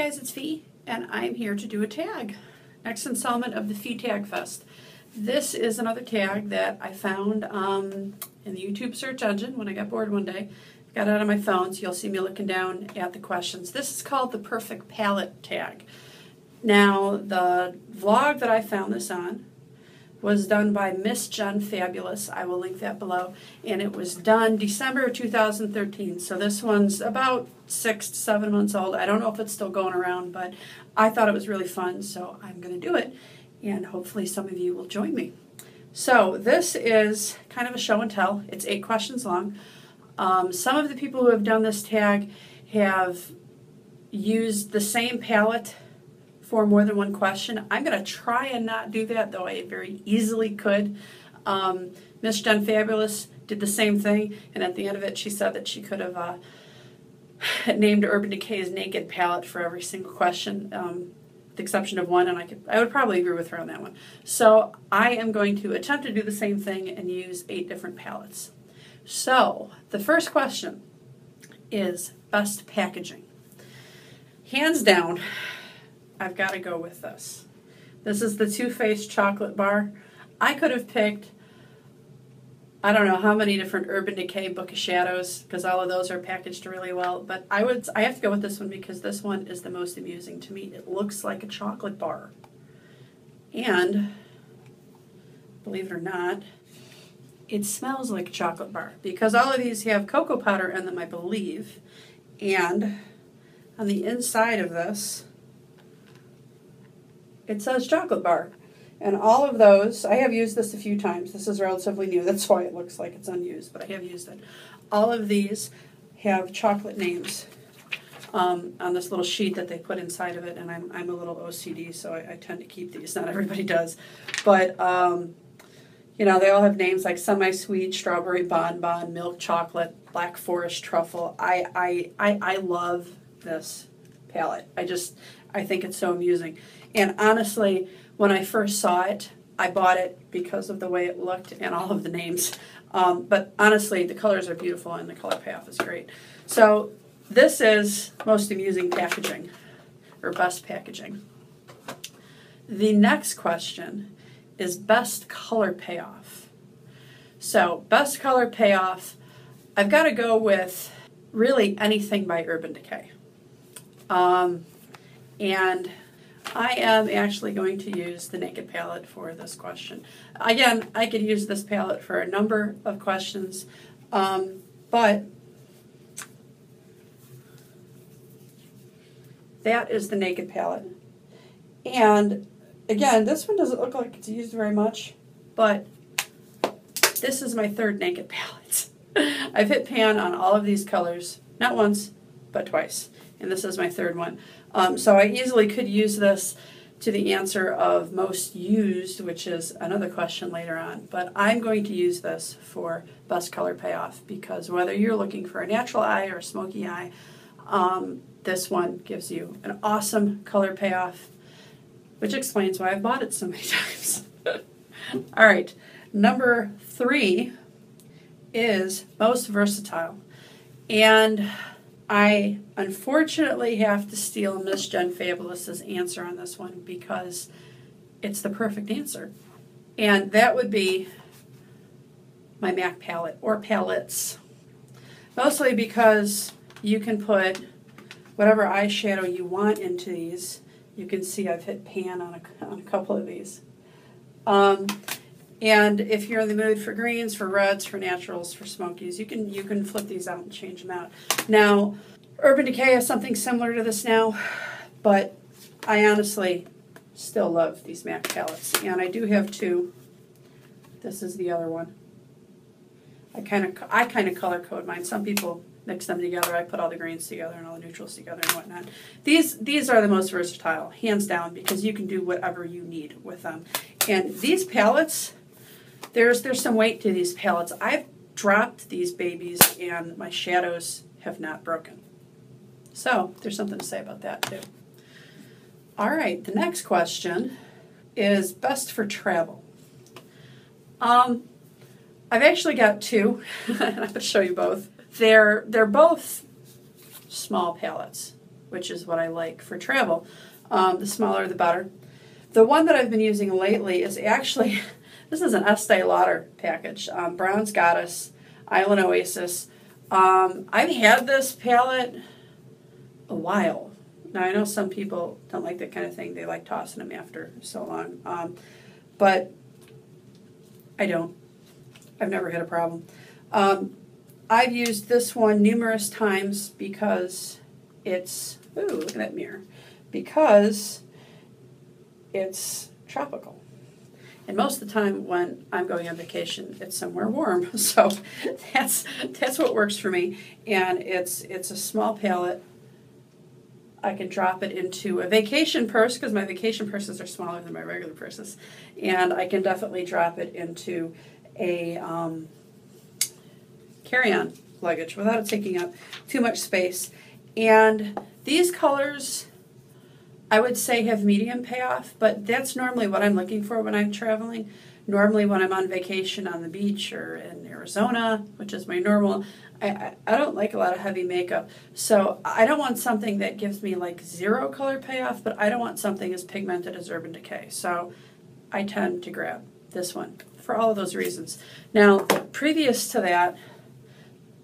guys, it's Fee, and I'm here to do a tag. Next installment of the Fee Tag Fest. This is another tag that I found in the YouTube search engine when I got bored one day. I got it on my phone, so you'll see me looking down at the questions. This is called the Perfect Palette Tag. Now, the vlog that I found this on was done by Miss Jen Fabulous. I will link that below. And it was done December 2013. So this one's about 6 to 7 months old. I don't know if it's still going around, but I thought it was really fun, so I'm going to do it. And hopefully some of you will join me. So this is kind of a show and tell. It's 8 questions long. Some of the people who have done this tag have used the same palette for more than one question. I'm going to try and not do that, though I very easily could. Miss Jen Fabulous did the same thing, and at the end of it she said that she could have named Urban Decay's Naked palette for every single question, with the exception of one, and I would probably agree with her on that one. So I am going to attempt to do the same thing and use 8 different palettes. So the first question is best packaging. Hands down, I've got to go with this. This is the Too Faced chocolate bar. I could have picked, I don't know how many different Urban Decay Book of Shadows, because all of those are packaged really well, but I have to go with this one because this one is the most amusing to me. It looks like a chocolate bar. And, believe it or not, it smells like a chocolate bar, because all of these have cocoa powder in them, I believe, and on the inside of this, it says chocolate bar. And all of those, I have used this a few times. This is relatively new. That's why it looks like it's unused, but I have used it. All of these have chocolate names on this little sheet that they put inside of it, and I'm a little OCD, so I tend to keep these. Not everybody does. But, you know, they all have names like semi-sweet, strawberry bonbon, milk chocolate, black forest truffle. I love this palette. I think it's so amusing. And honestly, when I first saw it, I bought it because of the way it looked and all of the names. But honestly, the colors are beautiful and the color payoff is great. So this is most amusing packaging, or best packaging. The next question is best color payoff. So best color payoff, I've got to go with really anything by Urban Decay. And I am actually going to use the Naked palette for this question. Again, I could use this palette for a number of questions, but that is the Naked palette. And again, this one doesn't look like it's used very much, but this is my 3rd Naked palette. I've hit pan on all of these colors, not once, but twice. And this is my 3rd one. So I easily could use this to the answer of most used, which is another question later on. But I'm going to use this for best color payoff, because whether you're looking for a natural eye or a smoky eye, this one gives you an awesome color payoff, which explains why I've bought it so many times. All right, number 3 is most versatile. And I unfortunately have to steal Miss Jen Fabulous's answer on this one because it's the perfect answer. And that would be my MAC palette, or palettes. Mostly because you can put whatever eyeshadow you want into these. You can see I've hit pan on a couple of these. And if you're in the mood for greens, for reds, for naturals, for smokies, you can flip these out and change them out. Now, Urban Decay has something similar to this now, but I honestly still love these MAC palettes. And I do have 2. This is the other one. I kind of color code mine. Some people mix them together. I put all the greens together and all the neutrals together and whatnot. These are the most versatile, hands down, because you can do whatever you need with them. And these palettes, there's some weight to these palettes. I've dropped these babies and my shadows have not broken. So there's something to say about that too. All right, the next question is best for travel. I've actually got 2, and I'm going to show you both. They're both small palettes. which is what I like for travel. The smaller the better. The one that I've been using lately is actually, this is an Estee Lauder package, Brown's Goddess, Island Oasis. I've had this palette a while. Now I know some people don't like that kind of thing. They like tossing them after so long. But I don't. I've never had a problem. I've used this one numerous times because it's, ooh, look at that mirror, because it's tropical. And most of the time when I'm going on vacation, it's somewhere warm. So that's what works for me. And it's a small palette. I can drop it into a vacation purse because my vacation purses are smaller than my regular purses. And I can definitely drop it into a carry-on luggage without it taking up too much space. And these colors, I would say, have medium payoff, but that's normally what I'm looking for when I'm traveling. Normally when I'm on vacation on the beach or in Arizona, which is my normal, I don't like a lot of heavy makeup. So I don't want something that gives me like zero color payoff, but I don't want something as pigmented as Urban Decay. So I tend to grab this one for all of those reasons. Now, previous to that,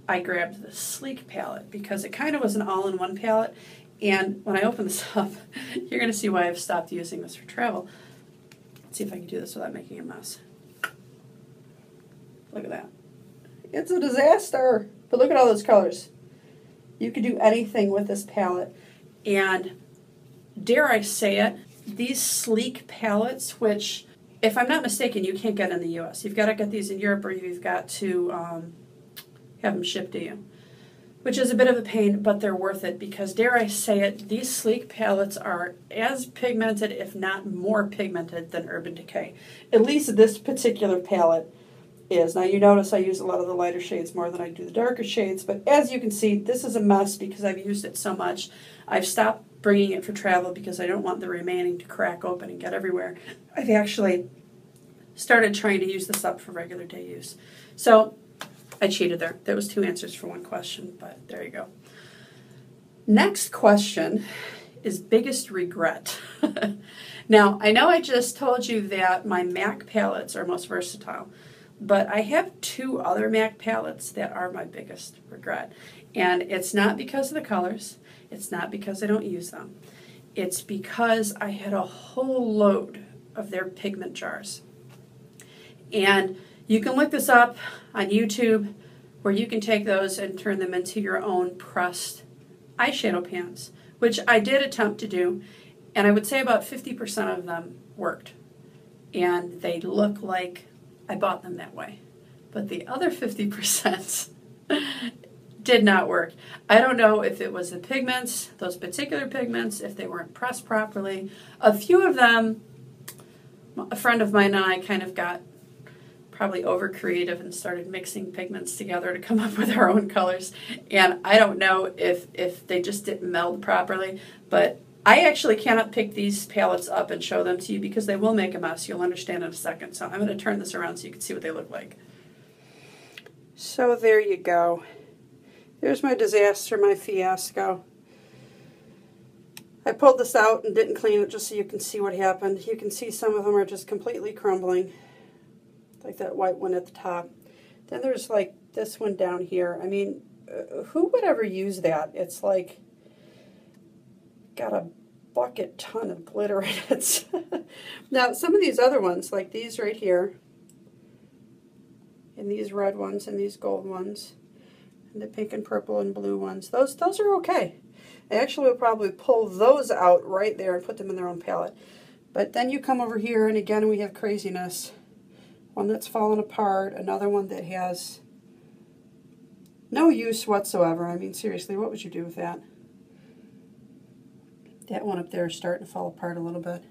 I grabbed the Sleek palette because it kind of was an all-in-one palette. And when I open this up, you're going to see why I've stopped using this for travel. Let's see if I can do this without making a mess. Look at that. It's a disaster. But look at all those colors. You could do anything with this palette. And dare I say it, these Sleek palettes, which, if I'm not mistaken, you can't get in the U.S. You've got to get these in Europe, or you've got to have them shipped to you, which is a bit of a pain, but they're worth it because, dare I say it, these Sleek palettes are as pigmented, if not more pigmented, than Urban Decay. At least this particular palette is. Now you notice I use a lot of the lighter shades more than I do the darker shades, but as you can see, this is a mess because I've used it so much. I've stopped bringing it for travel because I don't want the remaining to crack open and get everywhere. I've actually started trying to use this up for regular day use. So I cheated there. There was 2 answers for 1 question, but there you go. Next question is biggest regret. Now, I know I just told you that my MAC palettes are most versatile, but I have 2 other MAC palettes that are my biggest regret. And it's not because of the colors. It's not because I don't use them. It's because I had a whole load of their pigment jars. And you can look this up on YouTube, where you can take those and turn them into your own pressed eyeshadow pans, which I did attempt to do, and I would say about 50% of them worked. And they look like I bought them that way. But the other 50% did not work. I don't know if it was the pigments, those particular pigments, if they weren't pressed properly. A few of them, a friend of mine and I kind of got probably over creative and started mixing pigments together to come up with our own colors. And I don't know if they just didn't meld properly, but I actually cannot pick these palettes up and show them to you because they will make a mess. You'll understand in a second. So I'm going to turn this around so you can see what they look like. So there you go. There's my disaster, my fiasco. I pulled this out and didn't clean it just so you can see what happened. You can see some of them are just completely crumbling, like that white one at the top. Then there's like this one down here. I mean, who would ever use that? It's like got a bucket ton of glitter in it. Now, some of these other ones, like these right here, and these red ones, and these gold ones, and the pink and purple and blue ones, those are okay. I actually will probably pull those out right there and put them in their own palette. But then you come over here, and again we have craziness. One that's fallen apart, another one that has no use whatsoever. I mean, seriously, what would you do with that? That one up there is starting to fall apart a little bit.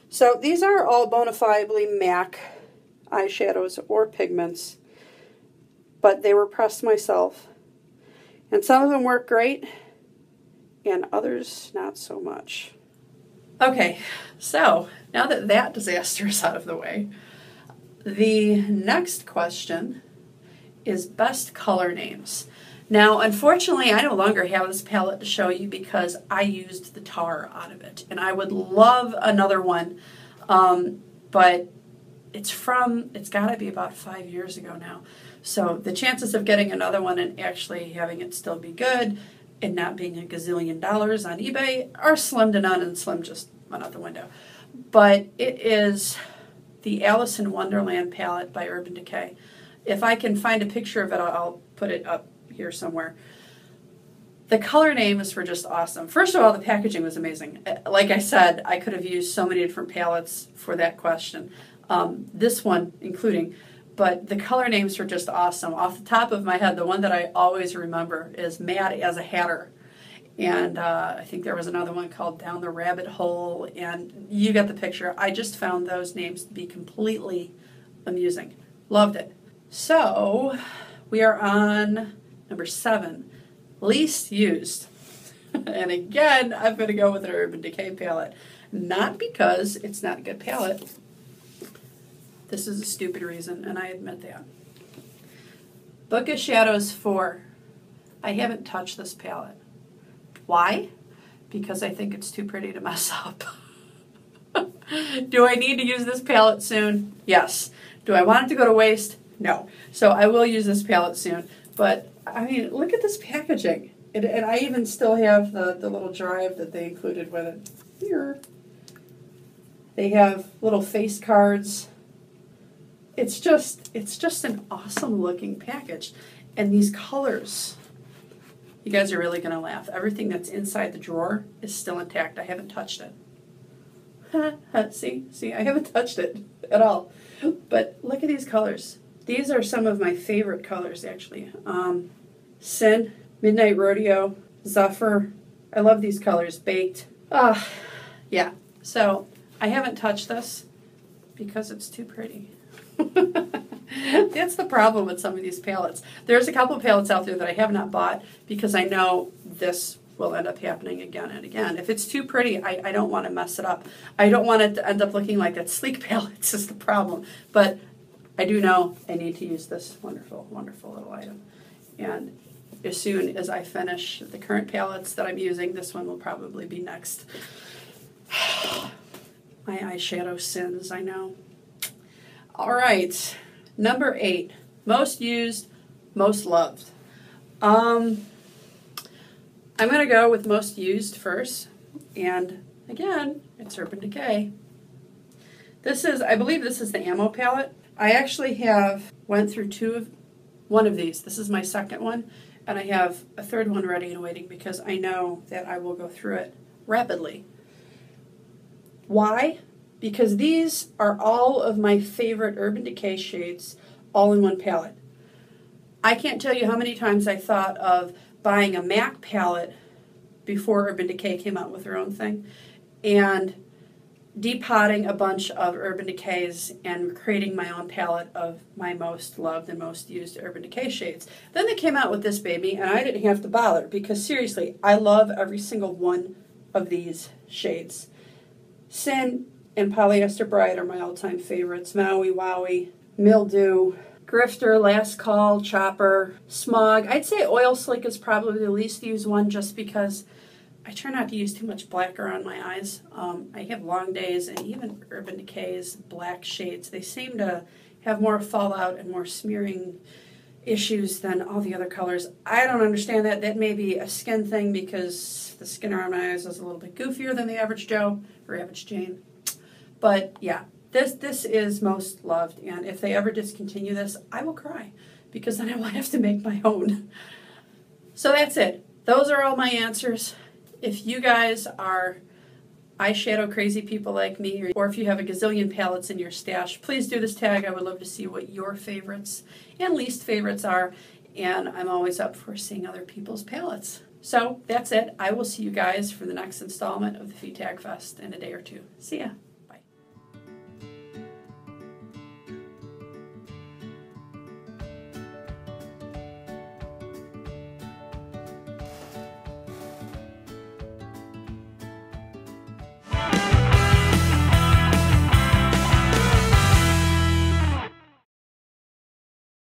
So these are all bona fidely MAC eyeshadows or pigments, but they were pressed myself. And some of them work great, and others not so much. Okay, so now that that disaster is out of the way, the next question is best color names. Now, unfortunately, I no longer have this palette to show you because I used the tar out of it. And I would love another one, but it's got to be about 5 years ago now. So the chances of getting another one and actually having it still be good and not being a gazillion dollars on eBay are slim to none, and slim just went out the window. But it is the Alice in Wonderland palette by Urban Decay. If I can find a picture of it, I'll put it up here somewhere. The color names were just awesome. First of all, the packaging was amazing. Like I said, I could have used so many different palettes for that question, this one including, but the color names were just awesome. Off the top of my head, the one that I always remember is Mad as a Hatter. And I think there was another one called Down the Rabbit Hole, and you get the picture. I just found those names to be completely amusing. Loved it. So we are on number 7, least used. And again, I'm going to go with an Urban Decay palette. Not because it's not a good palette. This is a stupid reason, and I admit that. Book of Shadows 4. I haven't touched this palette. Why? Because I think it's too pretty to mess up. Do I need to use this palette soon? Yes. Do I want it to go to waste? No. So I will use this palette soon. But, I mean, look at this packaging. And I even still have the little drive that they included with it. Here. They have little face cards. It's just an awesome looking package. And these colors, you guys are really going to laugh. Everything that's inside the drawer is still intact. I haven't touched it. See, I haven't touched it at all. But look at these colors. These are some of my favorite colors, actually. Sin, Midnight Rodeo, Zephyr. I love these colors. Baked. Yeah. So I haven't touched this because it's too pretty. That's the problem with some of these palettes. There's a couple of palettes out there that I have not bought because I know this will end up happening again and again. If it's too pretty, I don't want to mess it up. I don't want it to end up looking like that sleek palettes is the problem. But I do know I need to use this wonderful, wonderful little item. And as soon as I finish the current palettes that I'm using, this one will probably be next. My eyeshadow sins, I know. All right, number 8, most used, most loved. I'm going to go with most used first, and again, it's Urban Decay. I believe this is the Ammo palette. I actually went through one of these. This is my second one, and I have a third one ready and waiting because I know that I will go through it rapidly. Why? Because these are all of my favorite Urban Decay shades all in one palette. I can't tell you how many times I thought of buying a MAC palette before Urban Decay came out with their own thing and depotting a bunch of Urban Decays and creating my own palette of my most loved and most used Urban Decay shades. Then they came out with this baby and I didn't have to bother because seriously, I love every single one of these shades. Sin and Polyester Bride are my all-time favorites. Maui Wowie, Mildew, Grifter, Last Call, Chopper, Smog. I'd say Oil Slick is probably the least used one just because I try not to use too much black around my eyes. I have long days, and even Urban Decay's black shades, they seem to have more fallout and more smearing issues than all the other colors. I don't understand that. That may be a skin thing because the skin around my eyes is a little bit goofier than the average Joe or average Jane. But yeah, this is most loved, and if they ever discontinue this, I will cry because then I will have to make my own. So that's it. Those are all my answers. If you guys are eyeshadow crazy people like me, or if you have a gazillion palettes in your stash, please do this tag. I would love to see what your favorites and least favorites are, and I'm always up for seeing other people's palettes. So that's it. I will see you guys for the next installment of the FeeTag Fest in a day or two. See ya.